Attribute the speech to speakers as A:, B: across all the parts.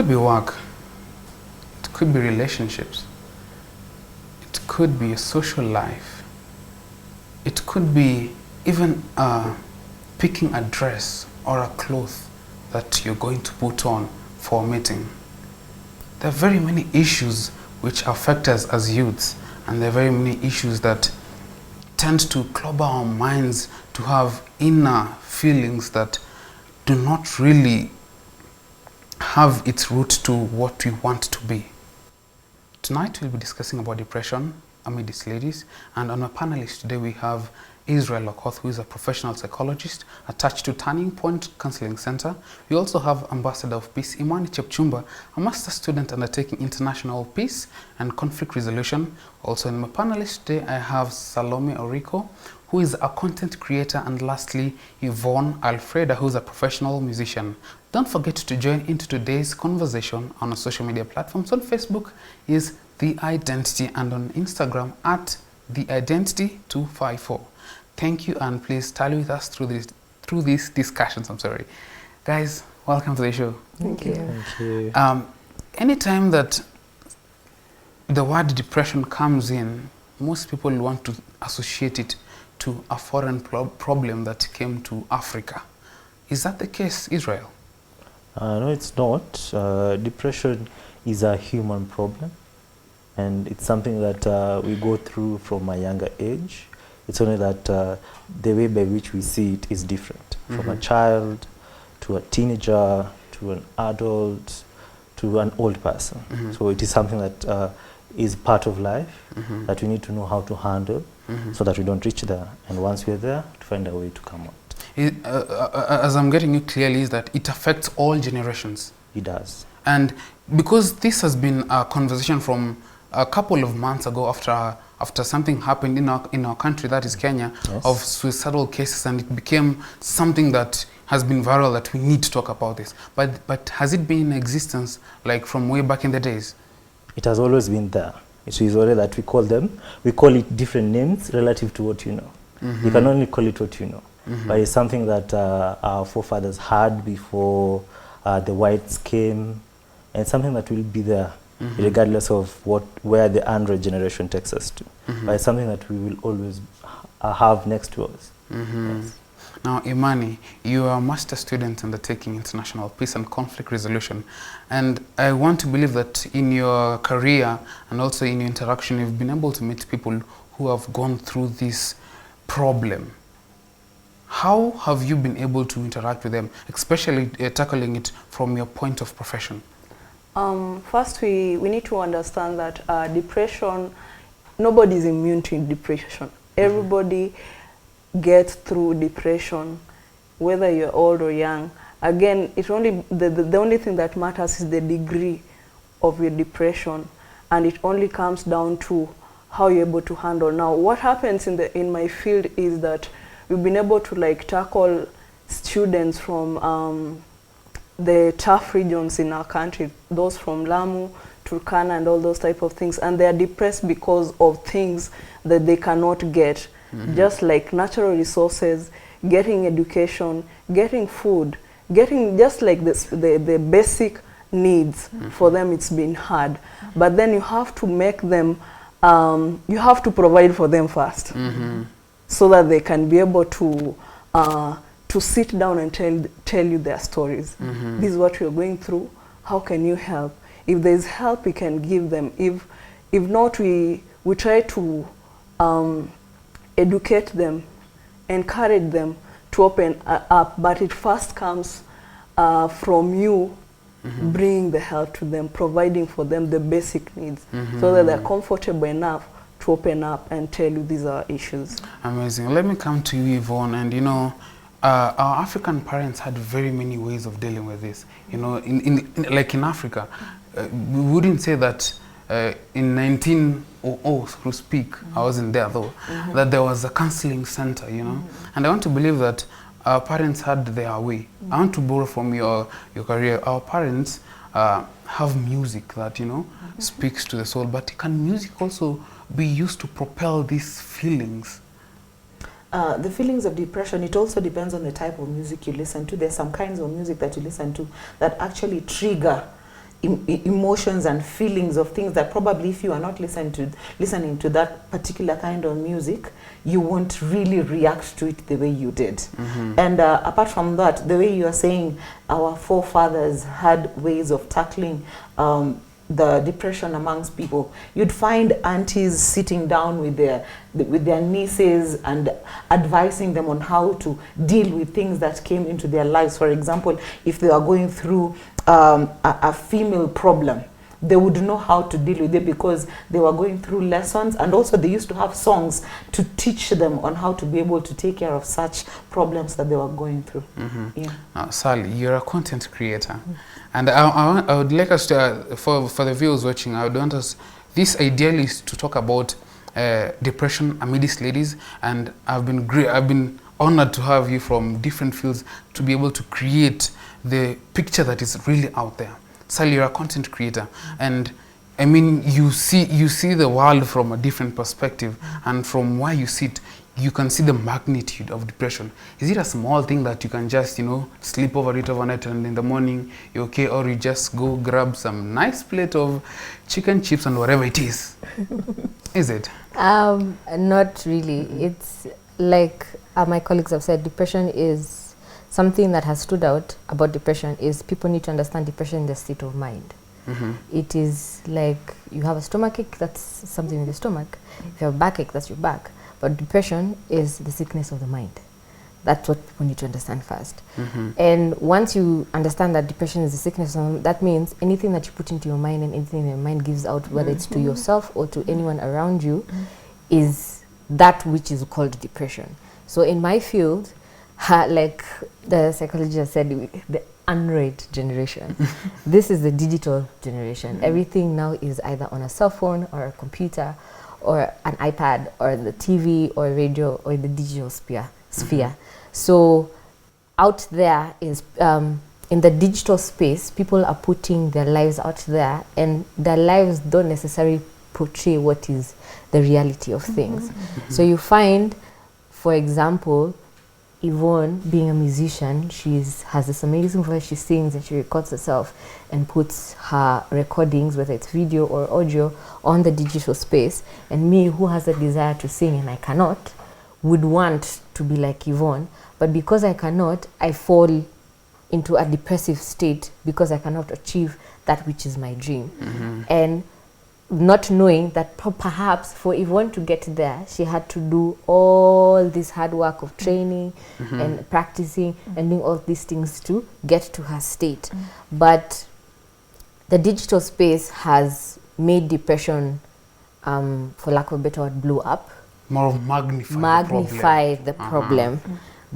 A: could be work, it could be relationships, it could be a social life, it could be even picking a dress or a cloth that you're going to put on for a meeting. There are very many issues which affect us as youths, and there are very many issues that tend to clobber our minds to have inner feelings that do not really have its root to what we want to be. Tonight we'll be discussing about depression amidst ladies, and on our panelists today we have Israel Okoth, who is a professional psychologist attached to Turning Point Counseling Center. We also have Ambassador of Peace, Imani Chepchumba, a master's student undertaking international peace and conflict resolution. Also in my panelist today, I have Salome Oriko, who is a content creator, and lastly, Yvonne Alfreda, who is a professional musician. Don't forget to join into today's conversation on our social media platforms. On Facebook is The Identity, and on Instagram at The Identity 254. Thank you, and please stay with us through these discussions. Guys, welcome to the show.
B: Thank you.
C: Thank you.
A: Anytime that the word depression comes in, most people want to associate it to a foreign problem that came to Africa. Is that the case, Israel?
C: No, it's not. Depression is a human problem, and it's something that we go through from a younger age. It's only that the way by which we see it is different. From a child, to a teenager, to an adult, to an old person. So it is something that is part of life that we need to know how to handle so that we don't reach there. And once we're there, to find a way to come out.
A: As I'm getting you clearly, is that it affects all generations.
C: It does.
A: And because this has been a conversation from a couple of months ago after something happened in our country, that is Kenya,
C: Yes.
A: of suicidal cases, and it became something that has been viral, that we need to talk about this. But has it been in existence like from way back in the days?
C: It has always been there. It is only that we call it different names relative to what you know. You can only call it what you know. But it's something that our forefathers had before the whites came, and something that will be there regardless of where the Android generation takes us to. But it's something that we will always have next to us. Yes.
A: Now, Imani, you are a master student undertaking international peace and conflict resolution, and I want to believe that in your career and also in your interaction, you've been able to meet people who have gone through this problem. How have you been able to interact with them, especially tackling it from your point of profession?
B: First, we need to understand that depression, nobody is immune to depression. Everybody gets through depression, whether you're old or young. Again, it's only the only thing that matters is the degree of your depression, and it only comes down to how you're able to handle. Now, what happens in my field is that we've been able to tackle students from the tough regions in our country, those from Lamu, Turkana, and all those type of things, and they are depressed because of things that they cannot get, just like natural resources, getting education, getting food, getting just like the basic needs. For them it's been hard, but then you have to make them, you have to provide for them first, so that they can be able to sit down and tell you their stories. This is what you're going through. How can you help? If there's help, we can give them. If not, we try to educate them, encourage them to open up. But it first comes from you bringing the help to them, providing for them the basic needs, so that they're comfortable enough to open up and tell you these are issues.
A: Amazing. Let me come to you, Yvonne, and our African parents had very many ways of dealing with this. Like in Africa, we wouldn't say that in 1900, to speak, I wasn't there though, that there was a counseling center, and I want to believe that our parents had their way. I want to borrow from your career. Our parents have music that, speaks to the soul, but can music also be used to propel these feelings?
D: The feelings of depression, it also depends on the type of music you listen to. There's some kinds of music that you listen to that actually trigger emotions and feelings of things that probably if you are not listening to that particular kind of music, you won't really react to it the way you did. And apart from that, the way you are saying our forefathers had ways of tackling the depression amongst people, you'd find aunties sitting down with their nieces and advising them on how to deal with things that came into their lives. For example, if they are going through a female problem, they would know how to deal with it because they were going through lessons, and also they used to have songs to teach them on how to be able to take care of such problems that they were going through. Yeah.
A: Sally, you're a content creator, and I would like us to, for the viewers watching, I would want us, this ideally is to talk about depression amidst ladies, and I've been honored to have you from different fields to be able to create the picture that is really out there. Sally, you're a content creator, and I mean, you see the world from a different perspective, and from where you sit, you can see the magnitude of depression. Is it a small thing that you can just, sleep over it overnight and in the morning you're okay, or you just go grab some nice plate of chicken chips and whatever it is? Is it?
E: Not really. It's like my colleagues have said, depression is something that has stood out about depression is people need to understand depression in the state of mind. It is like you have a stomachache, that's something in the stomach. If you have a backache, that's your back. But depression is the sickness of the mind. That's what people need to understand first. And once you understand that depression is the sickness of the mind, that means anything that you put into your mind and anything your mind gives out, whether it's to yourself or to anyone around you, is that which is called depression. So in my field, like the psychologist said, the Android generation. This is the digital generation. Everything now is either on a cell phone or a computer or an iPad or the TV or radio or the digital sphere. So out there is, in the digital space, people are putting their lives out there, and their lives don't necessarily portray what is the reality of things. So you find, for example, Yvonne, being a musician, has this amazing voice. She sings and she records herself and puts her recordings, whether it's video or audio, on the digital space. And me, who has a desire to sing and I cannot, would want to be like Yvonne. But because I cannot, I fall into a depressive state because I cannot achieve that which is my dream. And not knowing that perhaps for Yvonne to get there, she had to do all this hard work of training and practicing and doing all these things to get to her state. But the digital space has made depression, for lack of a better word, blew up.
A: More of magnify
E: the problem.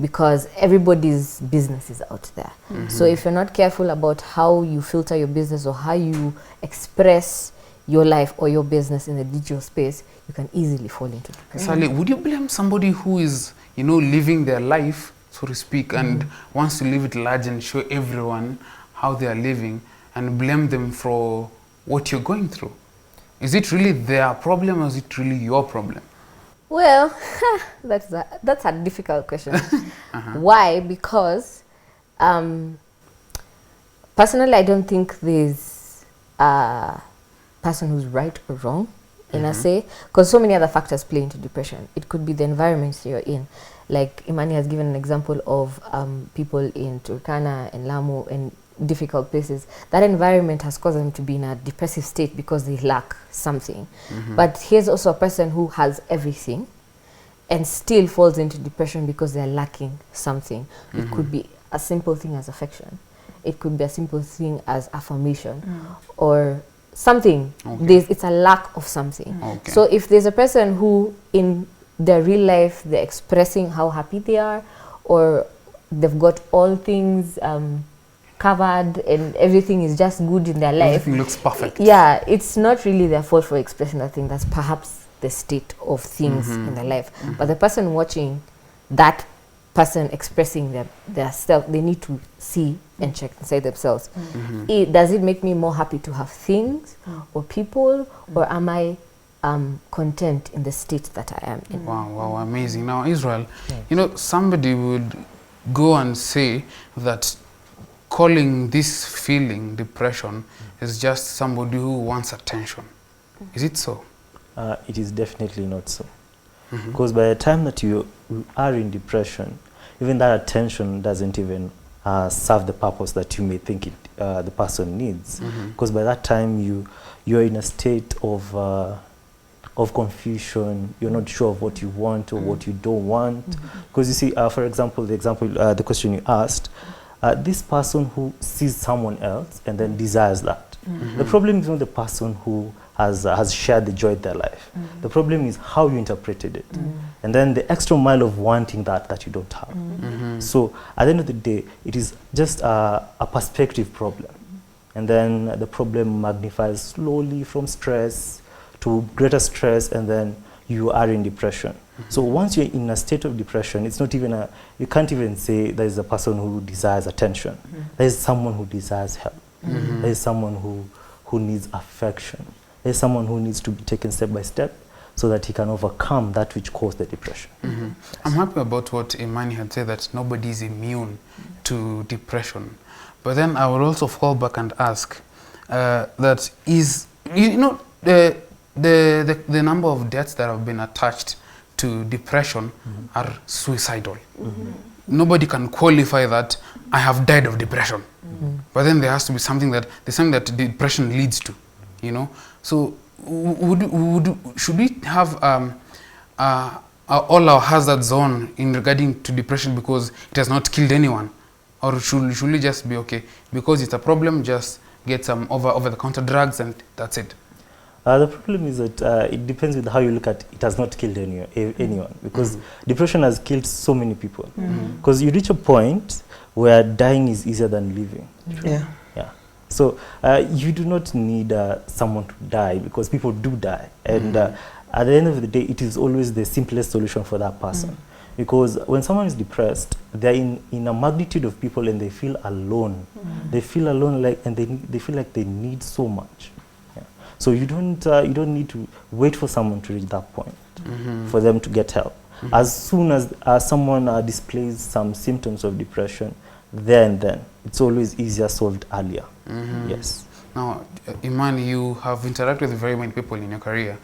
E: Because everybody's business is out there. So if you're not careful about how you filter your business or how you express your life or your business in the digital space, you can easily fall into depression.
A: Sally, would you blame somebody who is, living their life, so to speak, and wants to live it large and show everyone how they are living, and blame them for what you're going through? Is it really their problem, or is it really your problem?
E: Well, that's a difficult question. Why? Because personally, I don't think there's person who's right or wrong in a say, because so many other factors play into depression. It could be the environment you're in. Like Imani has given an example of people in Turkana and Lamu and difficult places. That environment has caused them to be in a depressive state because they lack something. But here's also a person who has everything and still falls into depression because they're lacking something. It could be a simple thing as affection. It could be a simple thing as affirmation or something. It's a lack of something. So if there's a person who in their real life they're expressing how happy they are, or they've got all things covered and everything is just good in their life,
A: everything looks perfect,
E: it's not really their fault for expressing that thing. That's perhaps the state of things in their life. But the person watching that person expressing their self, they need to see and check inside themselves. Does it make me more happy to have things or people, or am I content in the state that I am in?
A: Wow, amazing. Now, Israel, somebody would go and say that calling this feeling depression is just somebody who wants attention. Is it so?
C: It is definitely not so. Because by the time that you are in depression, even that attention doesn't even serve the purpose that you may think the person needs. Because by that time you're in a state of confusion. You're not sure of what you want or what you don't want. Because you see, for example, the question you asked, this person who sees someone else and then desires that. The problem is not the person who has shared the joy of their life. The problem is how you interpreted it. And then the extra mile of wanting that you don't have. So at the end of the day, it is just a perspective problem. And then the problem magnifies slowly from stress to greater stress, and then you are in depression. So once you're in a state of depression, it's not even you can't even say there is a person who desires attention. There is someone who desires help. There is someone who needs affection. There is someone who needs to be taken step by step so that he can overcome that which caused the depression.
A: I'm happy about what Imani had said, that nobody is immune to depression. But then I would also fall back and ask that is, you know, the number of deaths that have been attached to depression are suicidal. Nobody can qualify that I have died of depression. But then there has to be something that depression leads to, you know. So should we have all our hazard zone in regarding to depression because it has not killed anyone? Or should we just be okay, because it's a problem, just get some over-the-counter drugs and that's it?
C: The problem is that it depends with how you look at it. Has not killed anyone, because depression has killed so many people. Because you reach a point where dying is easier than living.
D: Yeah.
C: So you do not need someone to die, because people do die. And at the end of the day, it is always the simplest solution for that person. Because when someone is depressed, they're in a magnitude of people and they feel alone. They feel alone, and they feel like they need so much. So you don't need to wait for someone to reach that point for them to get help. As soon as someone displays some symptoms of depression, then it's always easier solved earlier. Yes.
A: Now, Imani, you have interacted with very many people in your career,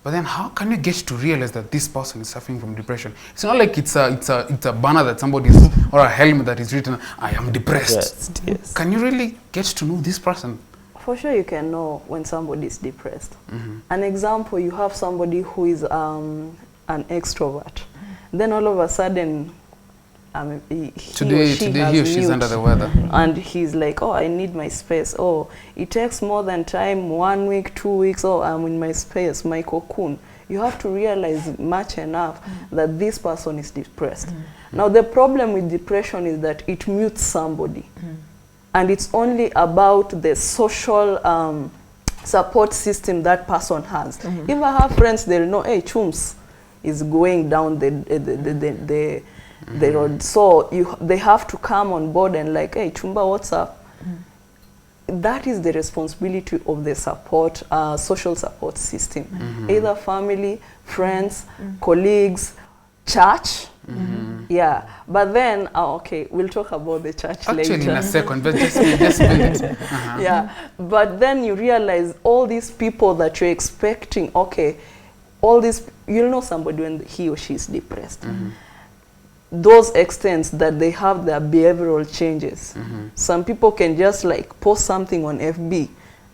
A: but then how can you get to realize that this person is suffering from depression? It's not like it's a banner that somebody is, or a helmet that is written, I am depressed.
C: Yes.
A: Can you really get to know this person?
B: For sure you can know when somebody is depressed. An example, you have somebody who is an extrovert. Then all of a sudden,
A: today he or she's under the weather.
B: And he's like, oh, I need my space. Oh, it takes more than time, 1 week, 2 weeks, oh, I'm in my space, my cocoon. You have to realize much enough that this person is depressed. Now, the problem with depression is that it mutes somebody. And it's only about the social support system that person has. If I have friends, they'll know, hey, Chums is going down the road. So they have to come on board and like, hey, Chumba, what's up? That is the responsibility of the support, social support system. Either family, friends, colleagues, church. Yeah, but then, okay, we'll talk about the church later.
A: Actually, in a second, but just build it.
B: Yeah, but then you realize all these people that you're expecting, okay, all this, you'll know somebody when he or she is depressed. Those extents that they have their behavioral changes. Some people can just like post something on FB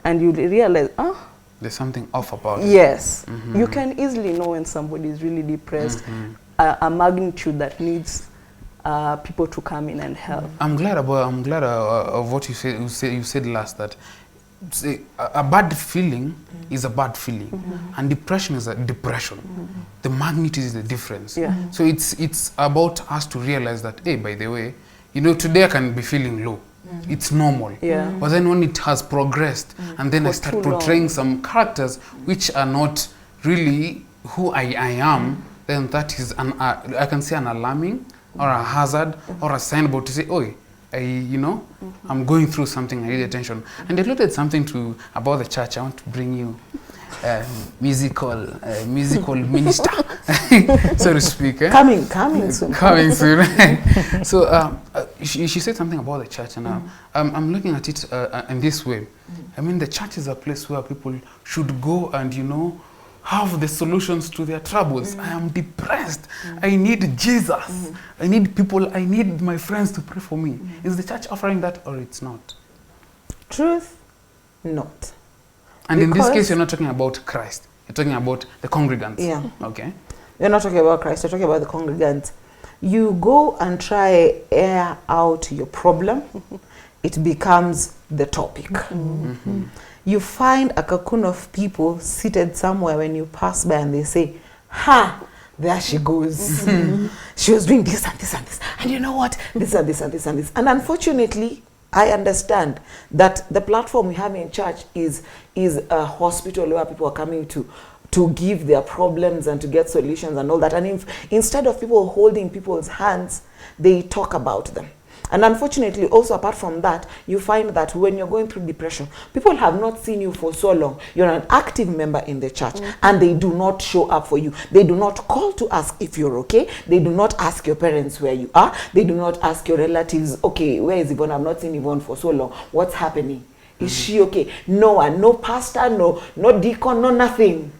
B: and you realize,
A: there's something off about it.
B: Yes, you can easily know when somebody is really depressed. A magnitude that needs people to come in and help.
A: I'm glad of what you said last, that a bad feeling is a bad feeling, and depression is a depression. The magnitude is the difference. So it's about us to realize that, hey, by the way, you know, today I can be feeling low. It's normal. But then when it has progressed, and then I start portraying some characters which are not really who I am, then that is I can say an alarming or a hazard or a signboard to say, oh, I'm going through something, I need attention. And I noted something about the church I want to bring you. musical minister, so to speak.
D: Coming soon.
A: Coming soon. So she said something about the church, and I'm looking at it in this way. I mean, the church is a place where people should go and, you know, have the solutions to their troubles. I am depressed. I need Jesus. I need people. I need my friends to pray for me. Is the church offering that, or it's not?
D: Truth, not.
A: And in this case, you're not talking about Christ. You're talking about the congregants.
D: Yeah.
A: Okay.
D: You're not talking about Christ. You're talking about the congregants. You go and try air out your problem. It becomes the topic. You find a cocoon of people seated somewhere when you pass by, and they say, ha, there she goes. She was doing this and this and this. And you know what? This and this and this and this. And unfortunately, I understand that the platform we have in church is a hospital where people are coming to give their problems and to get solutions and all that. And instead of people holding people's hands, they talk about them. And unfortunately, also apart from that, you find that when you're going through depression, people have not seen you for so long. You're an active member in the church, and they do not show up for you. They do not call to ask if you're okay. They do not ask your parents where you are. They do not ask your relatives, okay, where is Yvonne? I've not seen Yvonne for so long. What's happening? Is she okay? No one, no pastor, no deacon, no nothing.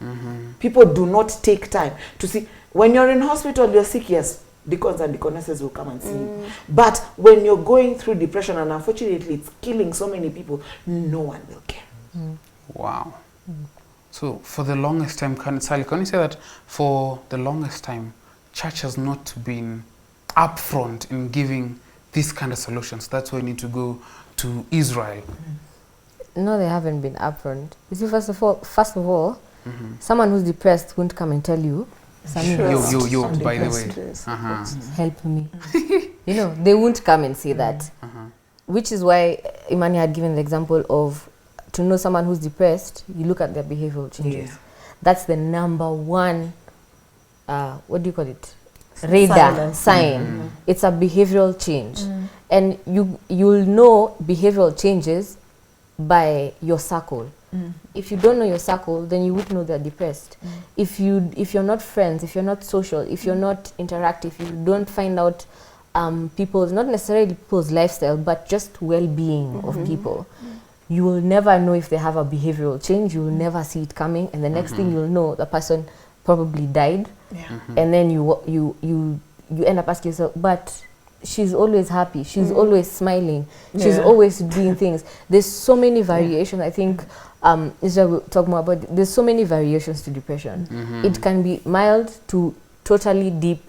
D: People do not take time to see. When you're in hospital, you're sick, yes, deacons and deaconesses will come and see you. But when you're going through depression, and unfortunately it's killing so many people, no one will care.
A: Wow. So for the longest time, Sally, can you say that for the longest time, church has not been upfront in giving these kind of solutions? That's why you need to go to Israel.
E: No, they haven't been upfront. You see, first of all, someone who's depressed won't come and tell you,
A: Yo, by the way.
E: help me. You know, they won't come and say that. Which is why Imani had given the example of, to know someone who's depressed, you look at their behavioral changes.
D: Yeah.
E: That's the number one, what do you call it? Radar sign. It's a behavioral change. And you'll know behavioral changes by your circle. If you don't know your circle, then you would know they're depressed. If you're not friends, if you're not social, if you're not interactive, if you don't find out people's, not necessarily people's lifestyle, but just well-being of people, you will never know if they have a behavioral change. You will never see it coming, and the next thing you'll know, the person probably died. And then you end up asking yourself, but she's always happy, she's always smiling, she's always doing things. There's so many variations. I think Israel will talk more about there's so many variations to depression. It can be mild to totally deep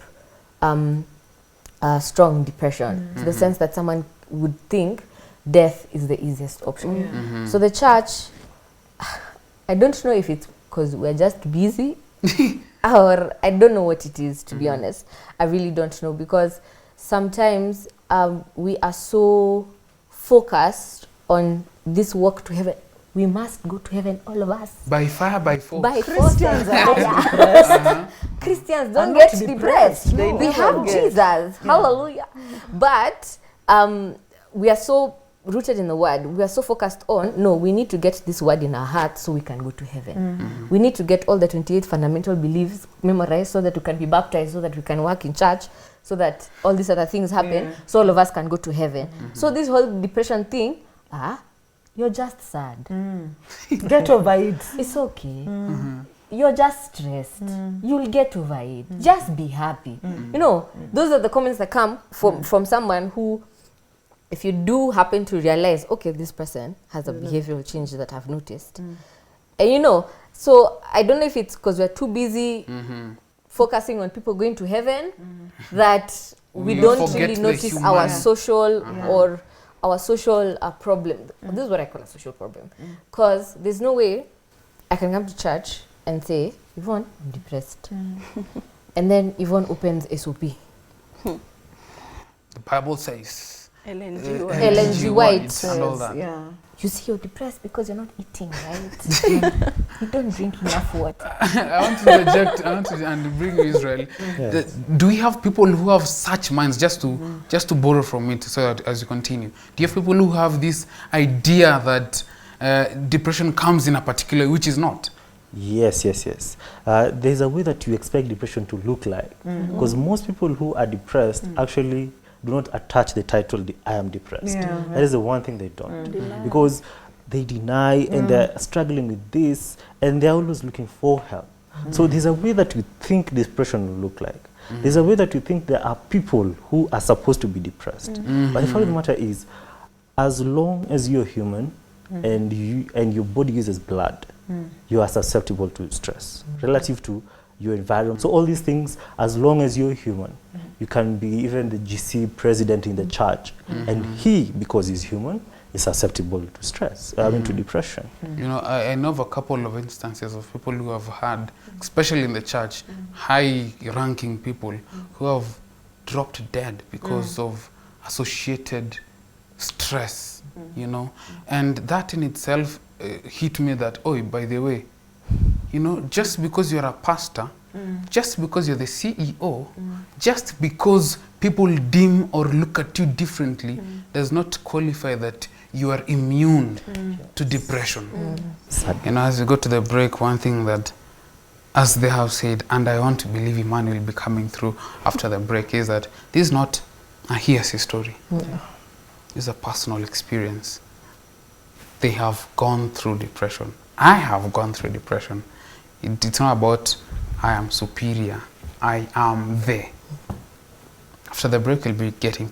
E: strong depression, to the sense that someone would think death is the easiest option. So the church, I don't know if it's because we're just busy or I don't know what it is, to be honest. I really don't know, because sometimes we are so focused on this walk to heaven. We must go to heaven, all of us.
A: By fire, by force.
E: By force. Christians don't get depressed. We have Jesus. Hallelujah. But we are so rooted in the word. We are so focused on, no, we need to get this word in our heart so we can go to heaven. We need to get all the 28 fundamental beliefs memorized so that we can be baptized, so that we can work in church, so that all these other things happen, so all of us can go to heaven. So this whole depression thing, you're just sad.
D: Get over it.
E: It's okay. You're just stressed. You'll get over it. Just be happy. You know, those are the comments that come from someone who, if you do happen to realize, okay, this person has a behavioral change that I've noticed. And you know, so I don't know if it's because we're too busy focusing on people going to heaven that we don't really notice our social or our social problem. This is what I call a social problem. Because there's no way I can come to church and say, Yvonne, I'm depressed. And then Yvonne opens SOP.
A: The Bible says,
B: Ellen
E: G. White
A: and all that.
E: You see, you're depressed because you're not eating, right? You don't drink enough water.
A: I want to reject, and bring you Israel. Do we have people who have such minds, just to borrow from it, so that as you continue? Do you have people who have this idea that depression comes in a particular, which is not?
C: Yes. There's a way that you expect depression to look like. Because most people who are depressed actually do not attach the title, I am depressed.
D: Yeah.
C: That is the one thing they don't. Because they deny and they're struggling with this and they're always looking for help. So there's a way that we think depression will look like. There's a way that we think there are people who are supposed to be depressed. But the fact of the matter is, as long as you're human and your body uses blood, you are susceptible to stress relative to your environment. So all these things, as long as you're human, you can be even the GC president in the church, and he, because he's human, is susceptible to stress, I mean to depression.
A: You know, I know of a couple of instances of people who have had, especially in the church, high-ranking people who have dropped dead because of associated stress, you know. And that in itself hit me that, oh, by the way, you know, just because you're a pastor, just because you're the CEO, just because people deem or look at you differently, does not qualify that you are immune to depression. You know, as we go to the break, one thing that, as they have said, and I want to believe Emmanuel will be coming through after the break, is that this is not a hearsay story. It's a personal experience. They have gone through depression. I have gone through depression. It's not about I am superior. I am there. After the break, we'll be getting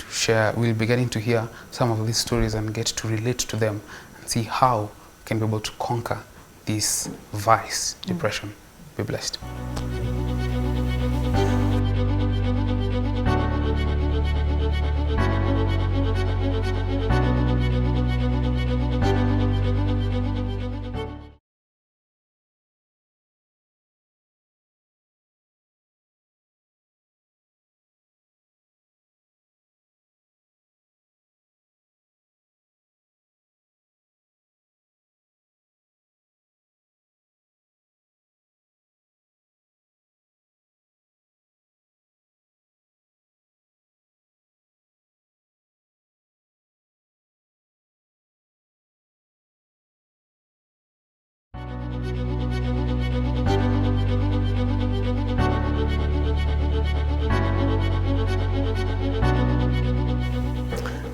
A: to hear some of these stories and get to relate to them and see how we can be able to conquer this vice, depression. Be blessed.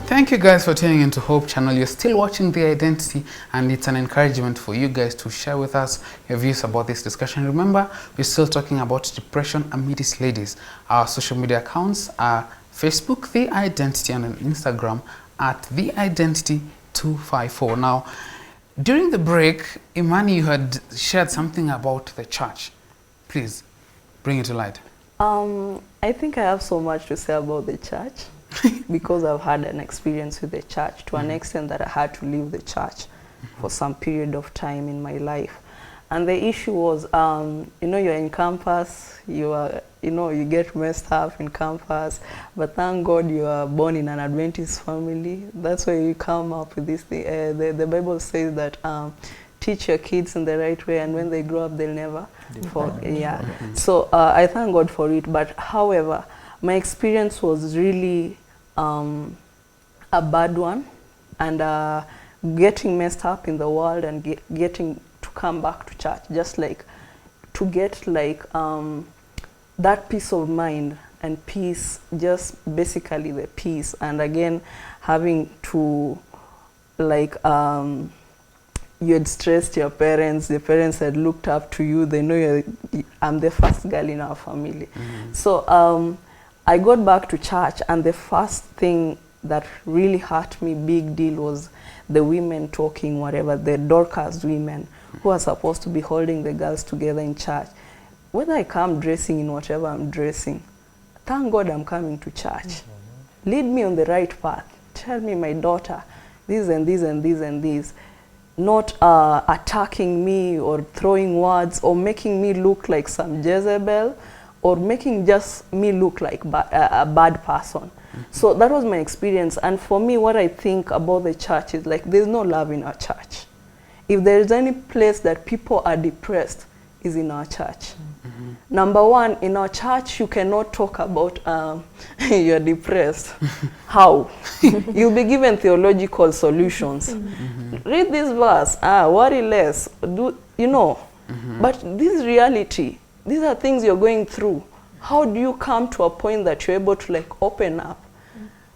A: Thank you guys for tuning into Hope Channel. You're still watching The Identity, and it's an encouragement for you guys to share with us your views about this discussion. Remember, we're still talking about depression amidst ladies. Our social media accounts are Facebook, The Identity, and on Instagram at The Identity 254. Now, during the break, Imani, you had shared something about the church. Please, bring it to light.
B: I think I have so much to say about the church because I've had an experience with the church to an extent that I had to leave the church for some period of time in my life. And the issue was, you know, you're in campus, you get messed up in campus, but thank God you are born in an Adventist family. That's why you come up with this thing. The Bible says that teach your kids in the right way, and when they grow up, they'll never forget. So I thank God for it. But however, my experience was really a bad one, and getting messed up in the world and getting to come back to church, just like to get like that peace of mind and peace, just basically the peace. And again, having to like you had stressed your parents, the parents had looked up to you, they know I'm the first girl in our family. So I got back to church, and the first thing that really hurt me, big deal, was the women talking, whatever, the Dorcas women who are supposed to be holding the girls together in church. Whether I come dressing in whatever I'm dressing, thank God I'm coming to church. Lead me on the right path. Tell me, my daughter, this and this and this and this. Not attacking me or throwing words or making me look like some Jezebel, or making just me look like a bad person. So that was my experience. And for me, what I think about the church is like, there's no love in our church. If there's any place that people are depressed, is in our church. Number one, in our church, you cannot talk about you're depressed. How? You'll be given theological solutions. Read this verse, worry less. You know, But this is reality. These are things you're going through. How do you come to a point that you're able to like open up?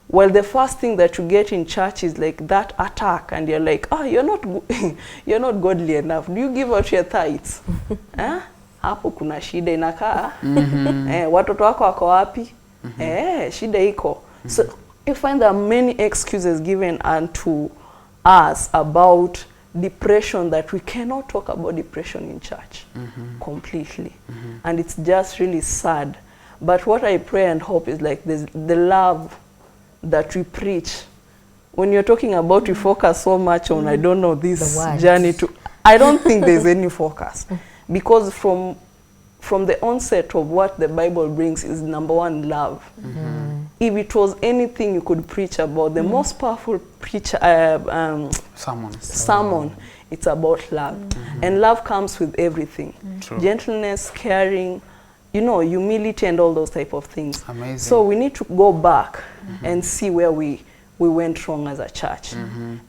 B: Well, the first thing that you get in church is like that attack, and you're like, oh, you're not you're not godly enough. Do you give out your tithes? Hapo kuna shida inakaa. Watoto wako wako wapi? Shida iko. So you find there are many excuses given unto us about depression, that we cannot talk about depression in church completely. And it's just really sad. But what I pray and hope is like the love that we preach. When you're talking about, we focus so much on, I don't know, this journey to, I don't think there's any focus. Because from the onset of what the Bible brings is number one, love. If it was anything you could preach about, the most powerful preacher, sermon, it's about love. And love comes with everything. Gentleness, caring, you know, humility and all those type of things.
A: Amazing.
B: So we need to go back and see where we went wrong as a church.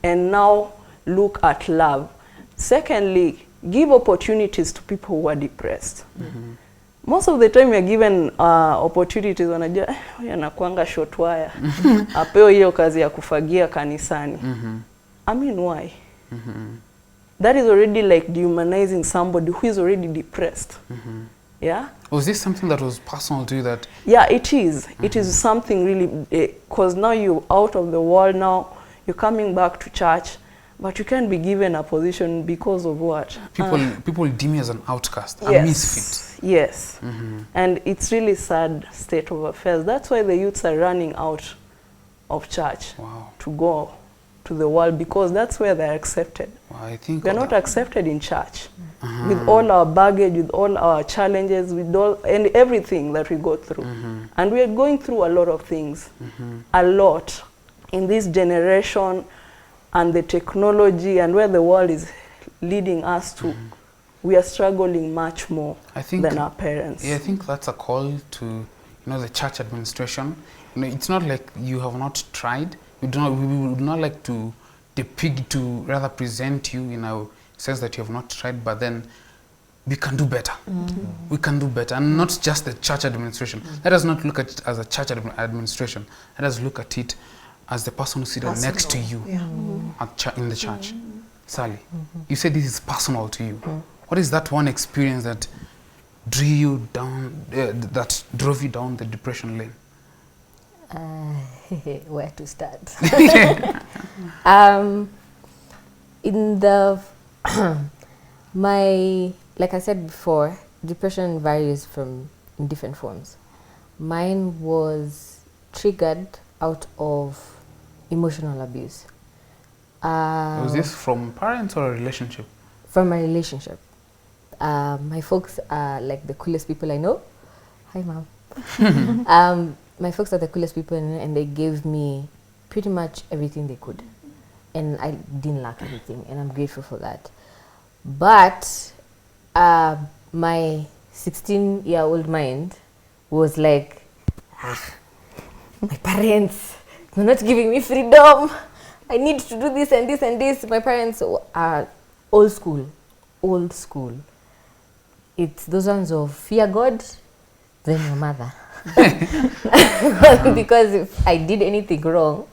B: And now look at love. Secondly, give opportunities to people who are depressed. Most of the time you're given opportunities, wanajua yanakuanga short wire. Apeo hiyo kazi ya kufagia kanisani. I mean, why? That is already like dehumanizing somebody who is already depressed. Yeah?
A: Was this something that was personal to you that...
B: Yeah, it is. It is something really, because now you're out of the world now, you're coming back to church, but you can't be given a position because of what?
A: People deem you as an outcast, a
B: yes,
A: misfit.
B: Yes. And it's really sad state of affairs. That's why the youths are running out of church to go to the world, because that's where they're accepted.
A: I think
B: we're not accepted in church. With all our baggage, with all our challenges, with all and everything that we go through. And we are going through a lot of things, a lot in this generation, and the technology and where the world is leading us to. We are struggling much more than our parents.
A: Yeah, I think that's a call to, you know, the church administration. You know, it's not like you have not tried. We would not like to depict, to rather present you in a sense that you have not tried, but then we can do better. We can do better, and not just the church administration. Let us not look at it as a church administration. Let us look at it as the person who sits next to you in the church. Sally, you said this is personal to you. What is that one experience that drew you down, that drove you down the depression lane?
E: Where to start? In the like I said before, depression varies in different forms. Mine was triggered out of emotional abuse.
C: Was this from parents or a relationship?
E: From my relationship. My folks are like the coolest people I know. Hi, Mom. My folks are the coolest people I know, and they gave me pretty much everything they could. And I didn't lack anything, and I'm grateful for that. But my 16-year-old mind was like, my parents, they're not giving me freedom. I need to do this and this and this. My parents are old school. It's those ones of fear God, then your mother. Because if I did anything wrong,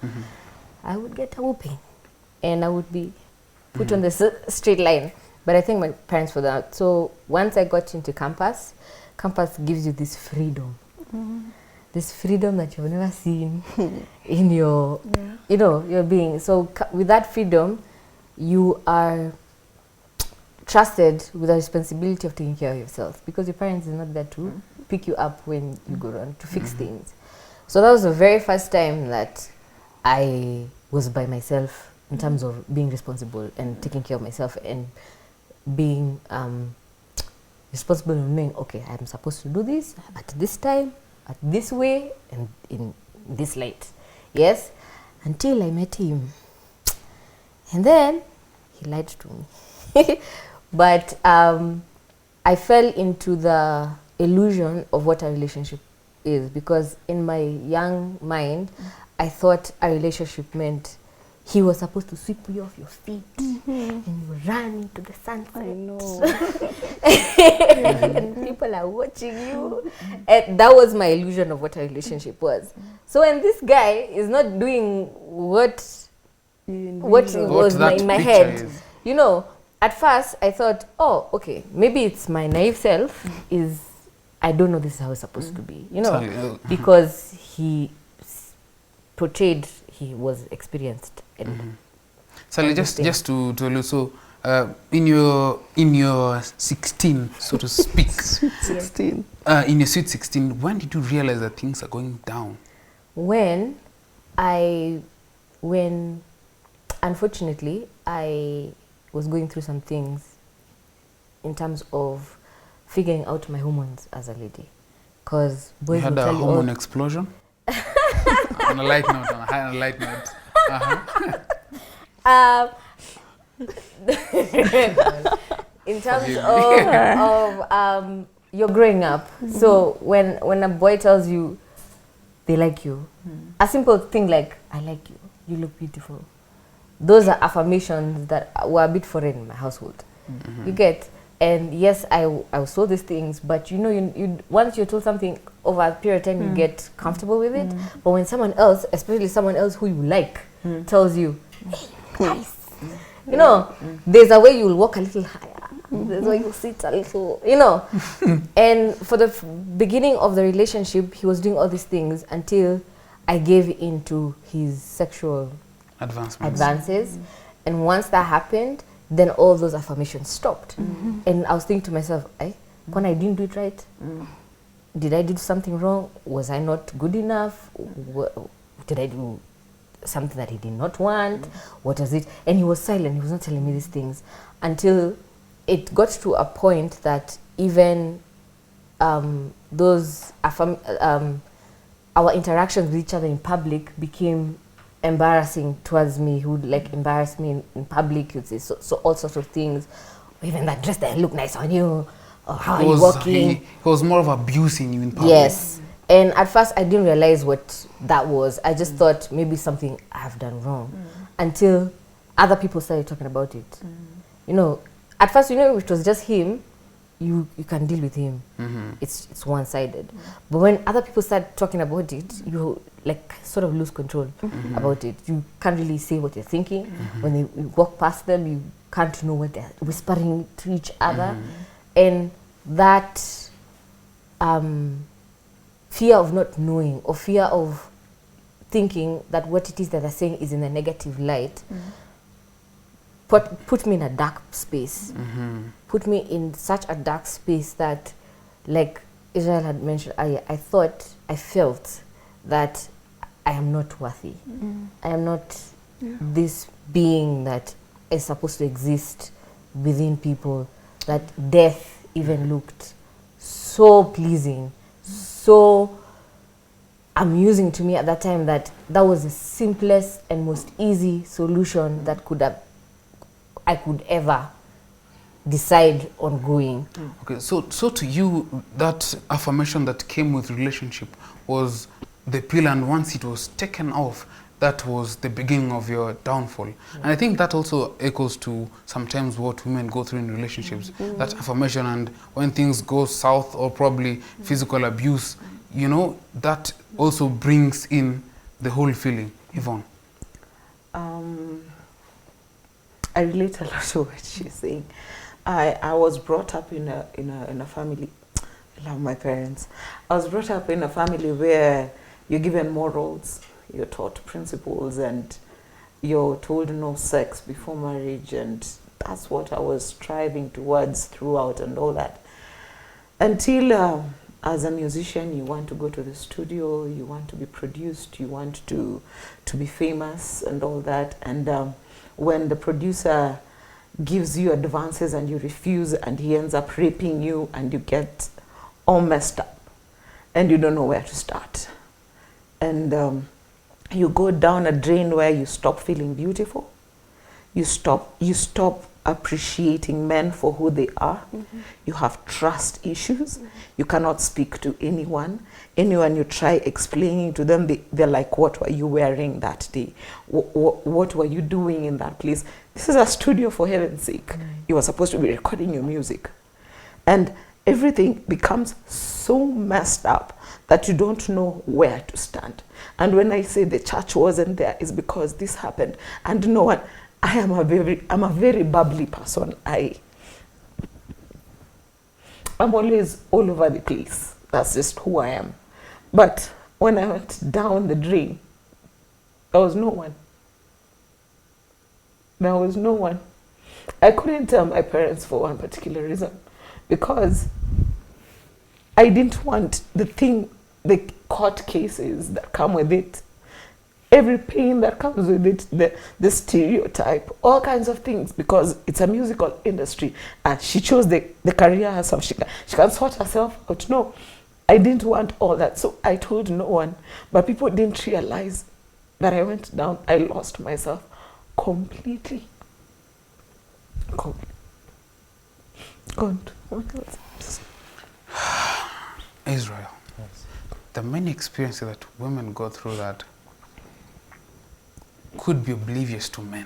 E: I would get a whooping and I would be put on the straight line. But I thank my parents for that. So once I got into campus gives you this freedom. This freedom that you've never seen in your, you know, your being. So with that freedom, you are trusted with the responsibility of taking care of yourself, because your parents are not there to pick you up when you go wrong, to fix things. So that was the very first time that I was by myself in terms of being responsible and taking care of myself and being responsible and knowing, okay, I'm supposed to do this at this time, at this way, and in this light. Yes, until I met him. And then he lied to me. But I fell into the illusion of what a relationship is, because in my young mind, I thought a relationship meant he was supposed to sweep you off your feet and you were running to the sunset.
B: I know.
E: And people are watching you. And that was my illusion of what a relationship was. So when this guy is not doing what was in my head,
A: is.
E: you know, at first I thought, oh, okay, maybe it's my naive self is, I don't know this is how it's supposed to be, you know, because he portrayed he was experienced. And
A: Sally, just to tell you, so in your 16, so to speak,
B: 16.
A: In your sweet 16, when did you realize that things are going down?
E: When unfortunately I was going through some things in terms of figuring out my hormones as a lady, because boys
A: You had
E: will
A: a
E: tell you,
A: hormone explosion? On a light note, on a light note.
E: in terms of you're growing up. So when a boy tells you they like you, a simple thing like, I like you, you look beautiful, those are affirmations that were a bit foreign in my household. You get, and yes, I saw these things, but you know, you once you're told something over a period of time, you get comfortable with it. But when someone else, especially someone else who you like, tells you, hey, nice, you know, there's a way you'll walk a little higher, there's a way you'll sit a little, you know. And for the beginning of the relationship, he was doing all these things until I gave into his sexual advances. And once that happened, then all those affirmations stopped. And I was thinking to myself, when I didn't do it right, did I do something wrong? Was I not good enough? Did I do something that he did not want? What was it? And he was silent. He was not telling me these things until it got to a point that even those our interactions with each other in public became embarrassing towards me. He would like embarrass me in public. He'd say so all sorts of things. Or even that dress that look nice on you. Or how are you walking?
A: He was more of abusing you in public.
E: Yes. And at first I didn't realize what that was. I just thought maybe something I have done wrong. Until other people started talking about it. You know, at first, you know, it was just him. You can deal with him. It's one-sided. But when other people start talking about it, you like sort of lose control about it. You can't really say what you're thinking. When you walk past them, you can't know what they're whispering to each other. And that fear of not knowing, or fear of thinking that what it is that they're saying is in a negative light, put me in a dark space. Put me in such a dark space that, like Israel had mentioned, I felt that I am not worthy. I am not this being that is supposed to exist within people, that death even looked so pleasing, so amusing to me at that time, that was the simplest and most easy solution that I could ever decide on going.
A: Okay, so to you, that affirmation that came with relationship was the pill, and once it was taken off, that was the beginning of your downfall. And I think that also echoes to sometimes what women go through in relationships, that affirmation, and when things go south, or probably physical abuse, you know, that also brings in the whole feeling. Yvonne?
D: I relate a lot to what she's saying. I was brought up in a family. I love my parents. I was brought up in a family where you're given morals, you're taught principles, and you're told no sex before marriage, and that's what I was striving towards throughout and all that. Until as a musician, you want to go to the studio, you want to be produced, you want to be famous and all that. And when the producer gives you advances and you refuse, and he ends up raping you, and you get all messed up and you don't know where to start. And you go down a drain where you stop feeling beautiful. You stop appreciating men for who they are. You have trust issues. You cannot speak to anyone. Anyone you try explaining to them, they're like, what were you wearing that day? What were you doing in that place? This is a studio, for heaven's sake. You are supposed to be recording your music. And everything becomes so messed up that you don't know where to stand. And when I say the church wasn't there, it's because this happened. And no one, I'm a very bubbly person. I'm always all over the place. That's just who I am. But when I went down the drain, there was no one. There was no one. I couldn't tell my parents for one particular reason, because I didn't want the court cases that come with it, every pain that comes with it, the stereotype, all kinds of things, because it's a musical industry and she chose the career herself. She can sort herself out. No, I didn't want all that, so I told no one. But people didn't realize that I went down. I lost myself completely. God.
A: Israel, the many experiences that women go through that could be oblivious to men,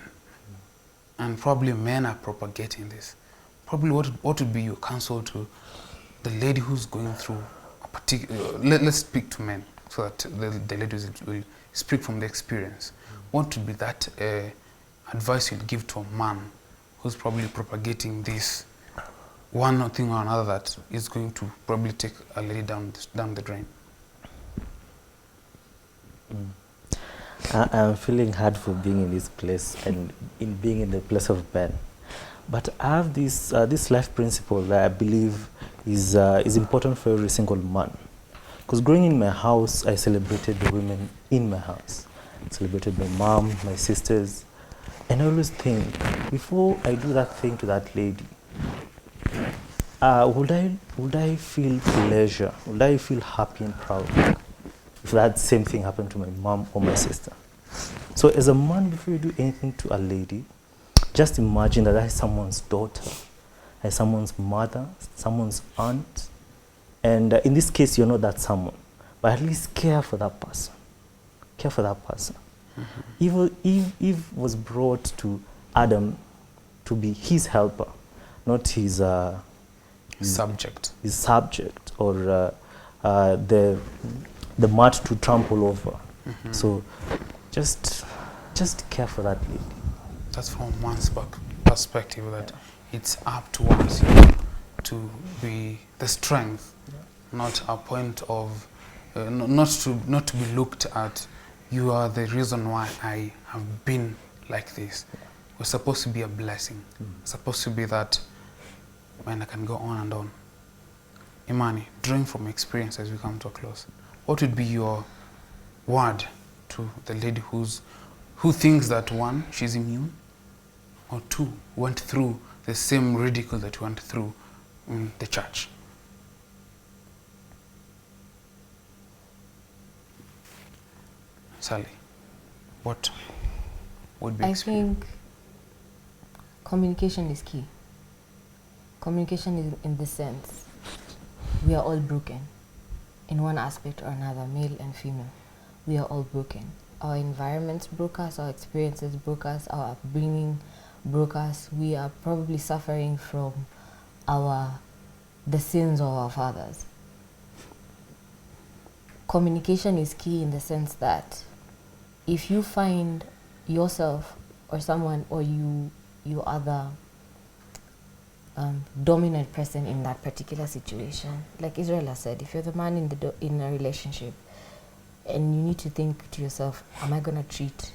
A: and probably men are propagating this. Probably what would be your counsel to the lady who's going through a particular, let's speak to men so that the ladies will speak from the experience. What would be that advice you'd give to a man who's probably propagating this one thing or another that is going to probably take a lady down the drain?
C: I'm feeling hard for being in this place and in being in the place of Ben. But I have this life principle that I believe is important for every single man. Because growing in my house, I celebrated the women in my house. I celebrated my mom, my sisters. And I always think, before I do that thing to that lady, would I feel pleasure? Would I feel happy and proud if that same thing happened to my mom or my sister? So as a man, before you do anything to a lady, just imagine that is someone's daughter, is someone's mother, someone's aunt. And in this case, you're not that someone. But at least care for that person. Care for that person. Eve was brought to Adam to be his helper, not his
A: subject.
C: His subject, or the mat to trample over. So just care for that lady.
A: That's from one's perspective, that it's up to us to be the strength, not a point of not to be looked at. You are the reason why I have been like this. We're supposed to be a blessing. Supposed to be that, man, I can go on and on. Imani, drawing from experience as we come to a close, what would be your word to the lady who thinks that, one, she's immune, or two, went through the same ridicule that you went through in the church? Sally, what would be experience?
E: I think communication is key. Communication is in the sense we are all broken in one aspect or another, male and female. We are all broken. Our environments broke us, our experiences broke us, our upbringing broke us. We are probably suffering from the sins of our fathers. Communication is key in the sense that if you find yourself or someone or you are the dominant person in that particular situation, like Israel has said, if you're the man in a relationship and you need to think to yourself, am I going to treat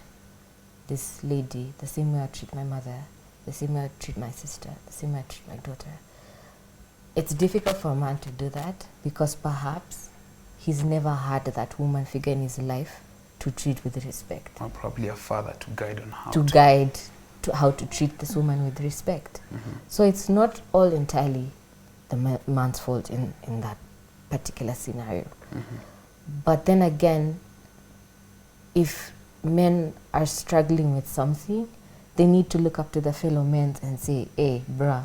E: this lady the same way I treat my mother, the same way I treat my sister, the same way I treat my daughter? It's difficult for a man to do that because perhaps he's never had that woman figure in his life to treat with respect.
A: Or probably a father to guide on how
E: how to treat this woman with respect. So it's not all entirely the man's fault in that particular scenario. But then again, if men are struggling with something, they need to look up to their fellow men and say, hey, bruh,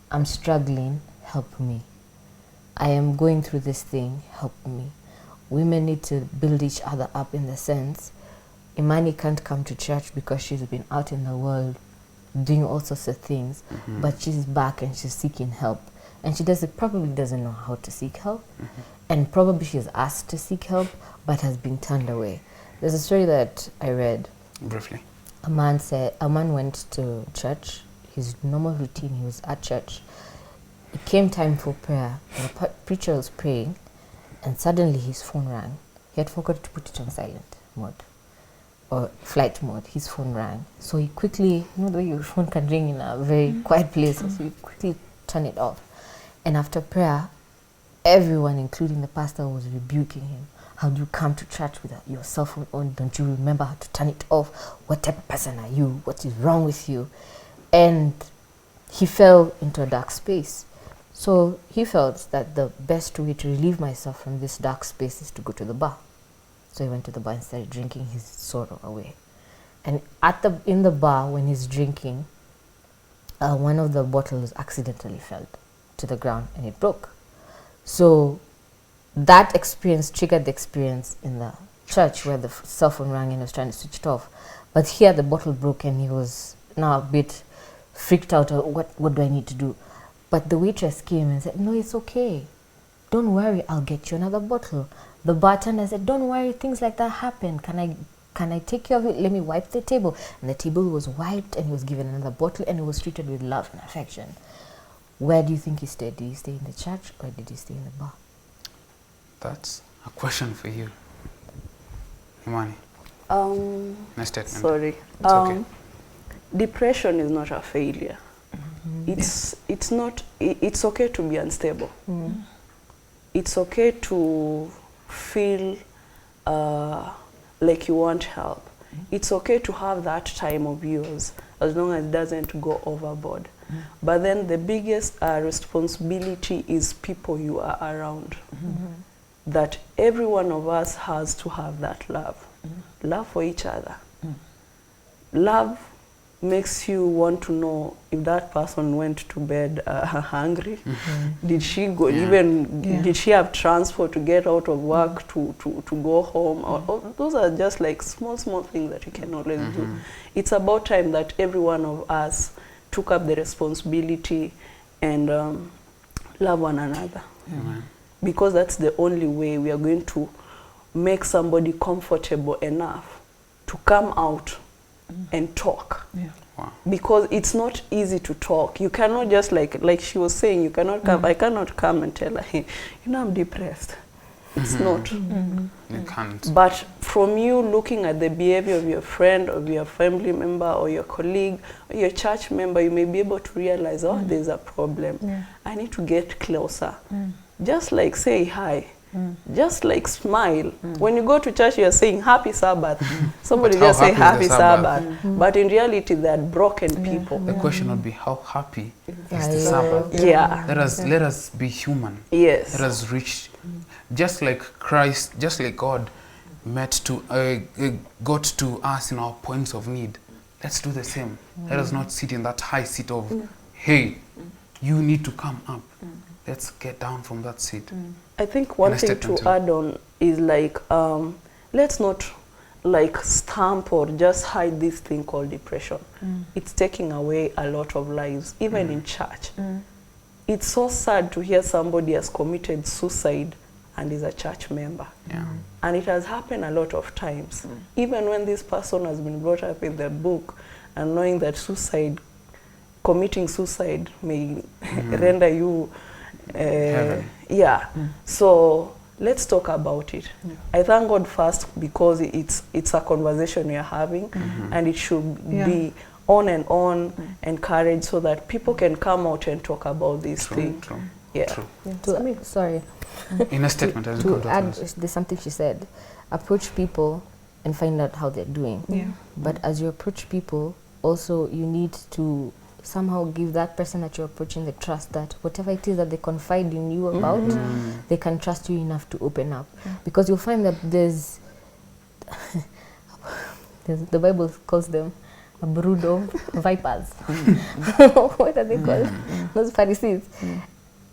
E: I'm struggling, help me. I am going through this thing, help me. Women need to build each other up in the sense, Imani can't come to church because she's been out in the world doing all sorts of things, but she's back and she's seeking help. And she probably doesn't know how to seek help, and probably she's asked to seek help, but has been turned away. There's a story that I read.
A: Briefly.
E: A man went to church, his normal routine, he was at church. It came time for prayer, and the preacher was praying, and suddenly his phone rang. He had forgotten to put it on silent mode or flight mode. His phone rang. So he quickly, the way your phone can ring in a very quiet place, so he quickly turned it off. And after prayer, everyone, including the pastor, was rebuking him. How do you come to church with your cell phone on? Don't you remember how to turn it off? What type of person are you? What is wrong with you? And he fell into a dark space. So he felt that the best way to relieve myself from this dark space is to go to the bar. So he went to the bar and started drinking his sorrow away. And in the bar, when he's drinking, one of the bottles accidentally fell to the ground and it broke. So that experience triggered the experience in the church where the cell phone rang and he was trying to switch it off. But here the bottle broke and he was now a bit freaked out. What do I need to do? But the waitress came and said, no, it's okay. Don't worry, I'll get you another bottle. The bartender said, don't worry, things like that happen. Can I take care of it? Let me wipe the table. And the table was wiped and he was given another bottle and he was treated with love and affection. Where do you think he stayed? Did he stay in the church or did he stay in the bar?
A: That's a question for you, Imani. Nice statement.
B: Sorry.
A: It's okay.
B: Depression is not a failure. It's not. It's okay to be unstable. It's okay to feel like you want help. It's okay to have that time of yours as long as it doesn't go overboard. But then the biggest responsibility is people you are around. That every one of us has to have that love. Love for each other. Love makes you want to know if that person went to bed hungry. Did she go did she have transport to get out of work to go home? Or those are just like small things that you can always do. It's about time that every one of us took up the responsibility and love one another. Because that's the only way we are going to make somebody comfortable enough to come out and talk.
A: Wow.
B: Because it's not easy to talk. You cannot just like she was saying, you cannot come. I cannot come and tell her, hey, I'm depressed. It's not.
A: You can't.
B: But from you looking at the behavior of your friend, of your family member, or your colleague, or your church member, you may be able to realize, oh, there's a problem. I need to get closer. Just like say hi. Just like smile. When you go to church, you're saying happy Sabbath. Somebody just say happy Sabbath. But in reality, they're broken people.
A: The question would be, how happy is the Sabbath?
B: Yeah.
A: Let us be human.
B: Yes.
A: Let us reach, just like Christ, just like God got to us in our points of need. Let's do the same. Let us not sit in that high seat of, hey, you need to come up. Let's get down from that seat.
B: I think one thing to add on is like, let's not like stamp or just hide this thing called depression. It's taking away a lot of lives, even in church. It's so sad to hear somebody has committed suicide and is a church member. And it has happened a lot of times. Even when this person has been brought up in the book and knowing that committing suicide may render you so let's talk about it. I thank God first because it's a conversation we are having, and it should be on and on, encouraged so that people can come out and talk about these things.
E: Sorry.
A: In a statement,
E: to add, there's something she said. Approach people and find out how they're doing. But as you approach people, also you need to somehow give that person that you're approaching the trust that whatever it is that they confide in you about, they can trust you enough to open up. Because you'll find that there's the Bible calls them a brood of vipers. What are they called? Those Pharisees.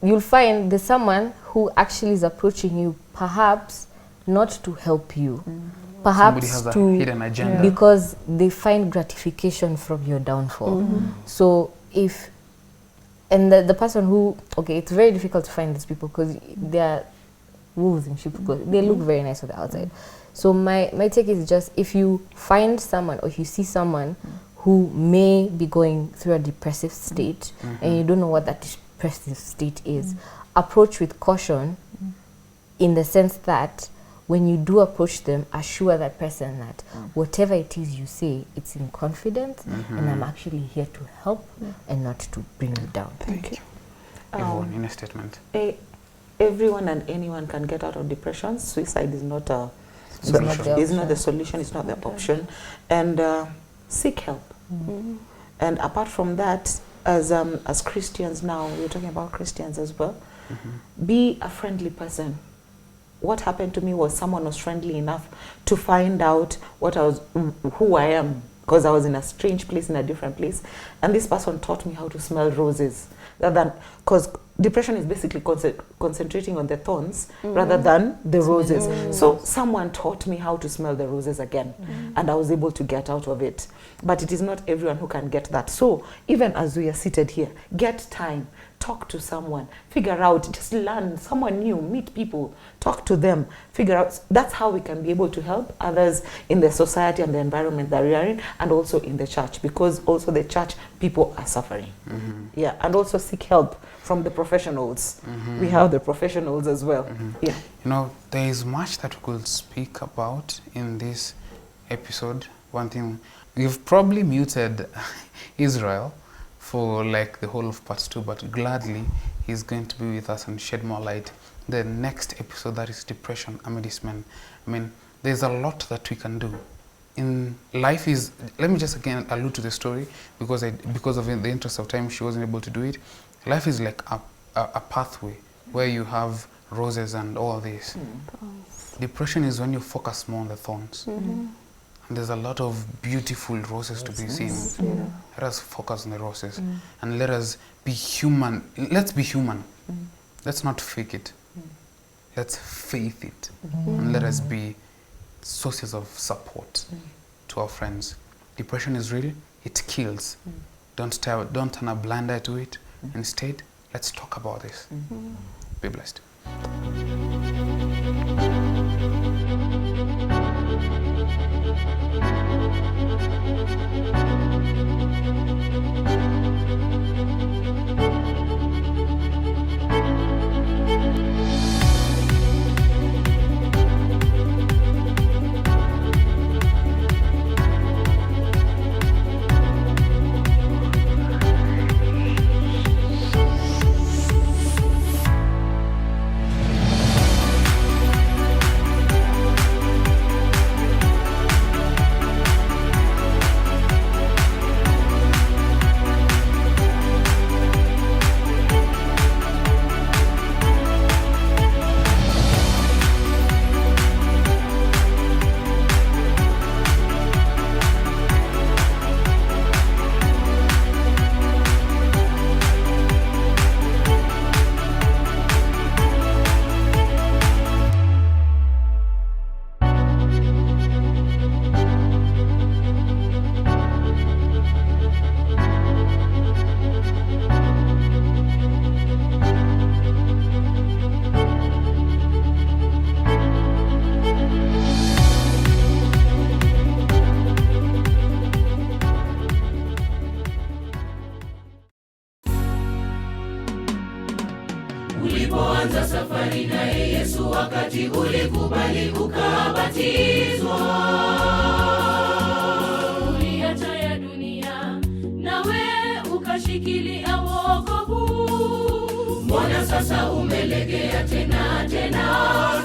E: you'll find there's someone who actually is approaching you, perhaps not to help you, perhaps
A: Somebody has a
E: to
A: hidden agenda.
E: because they find gratification from your downfall. So if the person who, okay, it's very difficult to find these people because they are wolves in sheep's clothing. They look very nice on the outside. So my take is just, if you find someone or if you see someone who may be going through a depressive state and you don't know what that depressive state is, approach with caution, in the sense that when you do approach them, assure that person that whatever it is you say, it's in confidence, and I'm actually here to help and not to bring you down.
B: Thank you.
A: Everyone in a statement.
D: Everyone and anyone can get out of depression. Suicide is not a
A: Solution.
D: is not the solution. It's not the option. And seek help. And apart from that, as Christians now, we're talking about Christians as well. Be a friendly person. What happened to me was someone was friendly enough to find out who I am, because I was in a strange place, in a different place, and this person taught me how to smell roses, rather than, because depression is basically concentrating on the thorns rather than the roses. So someone taught me how to smell the roses again, and I was able to get out of it. But it is not everyone who can get that. So even as we are seated here, get time. Talk to someone, figure out, just learn someone new, meet people, talk to them, figure out. That's how we can be able to help others in the society and the environment that we are in, and also in the church, because also the church people are suffering. Yeah, and also seek help from the professionals. We have the professionals as well. Yeah.
A: You know, there is much that we could speak about in this episode. One thing, we've probably muted Israel for like the whole of part 2, but gladly he's going to be with us and shed more light. The next episode, that is depression amidst men. I mean, there's a lot that we can do. In life is, let me just again allude to the story, because of the interest of time, she wasn't able to do it. Life is like a pathway where you have roses and all this. Depression is when you focus more on the thorns. And there's a lot of beautiful roses to be seen. Let us focus on the roses and let us be human. Let's be human. Let's not fake it. Let's faith it. And let us be sources of support to our friends. Depression is real. It kills. Don't turn a blind eye to it. Instead, let's talk about this. Be blessed.
F: Ulipoanza safari naye Yesu, wakati ulikubali ukabatizwa, uliacha ya dunia nawe ukashikilia wokovu. Mbona sasa umelegea tena?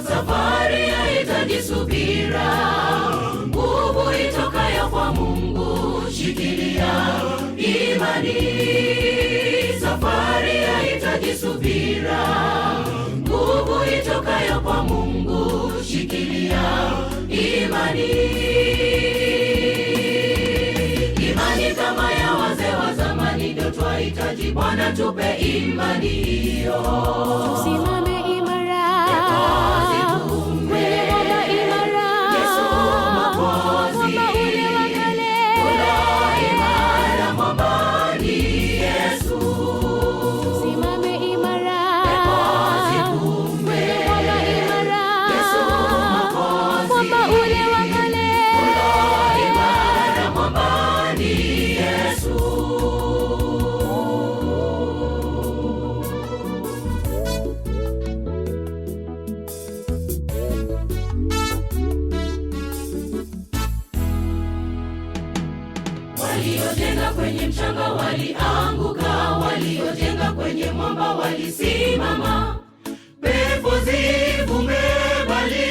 F: Safari yahitaji subira, nguvu itokayo kwa Mungu, shikilia imani. Safari yahitaji subira, nguvu itokayo kwa Mungu, shikilia imani. Imani kama ya wazee wa zamani, ndio twaita twahitaji. Bwana tupe imani hiyo,
G: tusimame imara
F: kwenye mwamba imara. Yesu Mwokozi, mwamba ule wa kale, imara mwamba ni Yesu.
G: tusimame imara
F: kwenye
G: mwamba imara.
F: Yesu Mwokozi,
G: mwamba ule wa kale,
F: imara mwamba ni Yesu. Waliojenga kwenye mchanga walianguka, waliojenga kwenye mwamba walisimama. Pepo zivume bali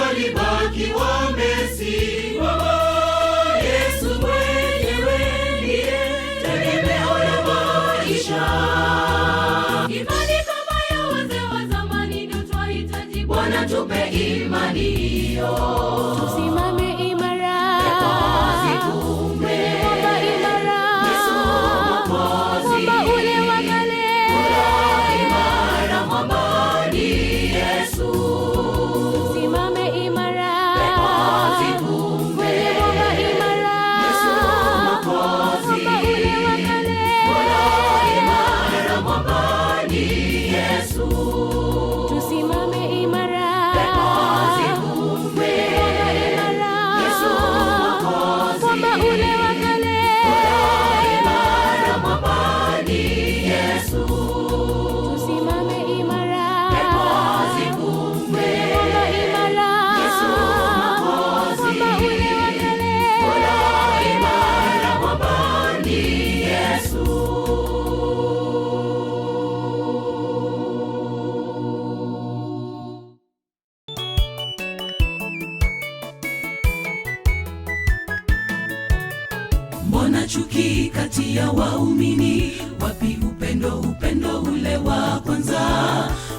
F: walibaki wamesimama. Yesu mwenyewe ndiye tegemeo la maisha. Imani kama ya wazee wa zamani ndio twahitaji. Bwana tupe imani hiyo,
G: tusimame imara
F: zivume
G: mwamba imara.
F: Yesu Mwokozi,
G: mwamba ule wa kale,
F: imara mwamba ni Yesu.
G: tusimame imara
F: Zivume
G: mwamba imara.
F: Yesu Mwokozi,
G: mwamba ule wa kale,
F: imara mwamba ni Yesu.
G: tusimame imara
F: Zivume
G: imara.
F: Yesu Mwokozi,
G: mwamba ule wa kale,
F: imara mwamba ni Yesu.
G: tusimame imara
F: Zivume
G: mwamba imara.
F: Yesu Mwokozi,
G: mwamba ule wa kale,
F: imara mwamba ni Yesu. Mbona chuki kati ya waumini? Wapi upendo, upendo ule wa kwanza?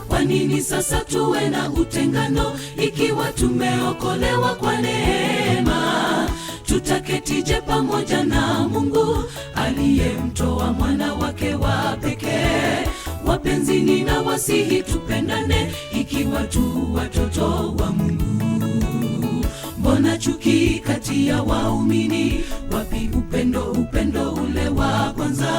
F: Kwa nini sasa tuwe na utengano ikiwa tumeokolewa kwa neema? Tutaketije pamoja na Mungu aliyemtoa mwana wake wa pekee? Wapenzi, ninawasihi tupendane ikiwa tu watoto wa Mungu. Mbona chuki kati ya waumini? Wapi upendo, upendo ule wa kwanza?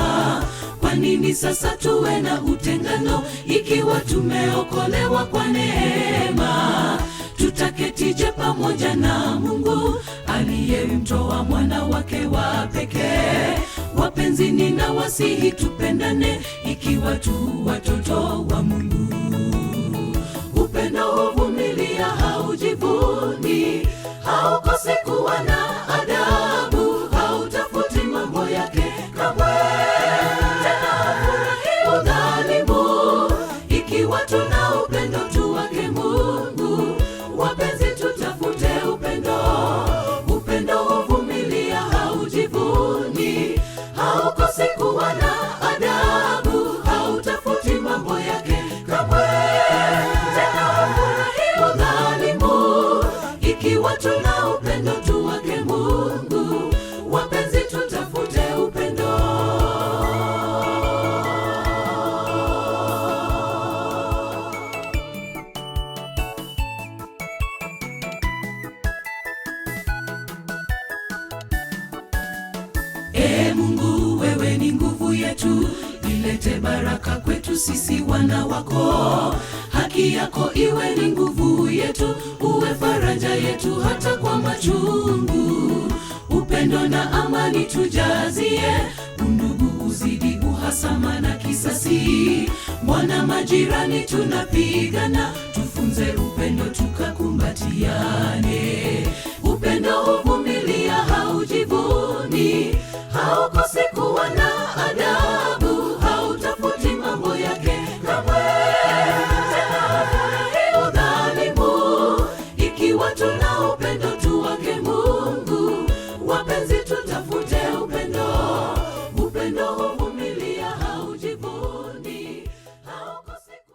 F: Kwa nini sasa tuwe na utengano ikiwa tumeokolewa kwa neema? Tutaketije pamoja na Mungu aliyemtoa mwana wake wa pekee? Wapenzi, ninawasihi tupendane ikiwa tu watoto wa Mungu. Upendo huvumilia, haujivuni, haukosi kuwa na adabu, hautafuti mambo yake kamwe, tena hafurahi udhalimu. Ikiwa tuna upendo tu wake Mungu, wapenzi, tutafute upendo. Upendo huvumilia, haujivuni, haukosi kuwa na adabu, hautafuti mambo yake kamwe, tena hafurahi udhalimu. Ikiwa tuna upendo tu wake Mungu, wapenzi, tutafute upendo. Mungu, wewe ni nguvu yetu, ilete baraka kwetu sisi wana wako. Haki yako iwe ni nguvu yetu, uwe faraja yetu hata kwa machungu. Upendo na amani tujazie, undugu uzidi uhasama na kisasi. Mwana majirani tunapigana, tufunze upendo tukakumbatiane. Upendo huvumilia, haujivuni, hauko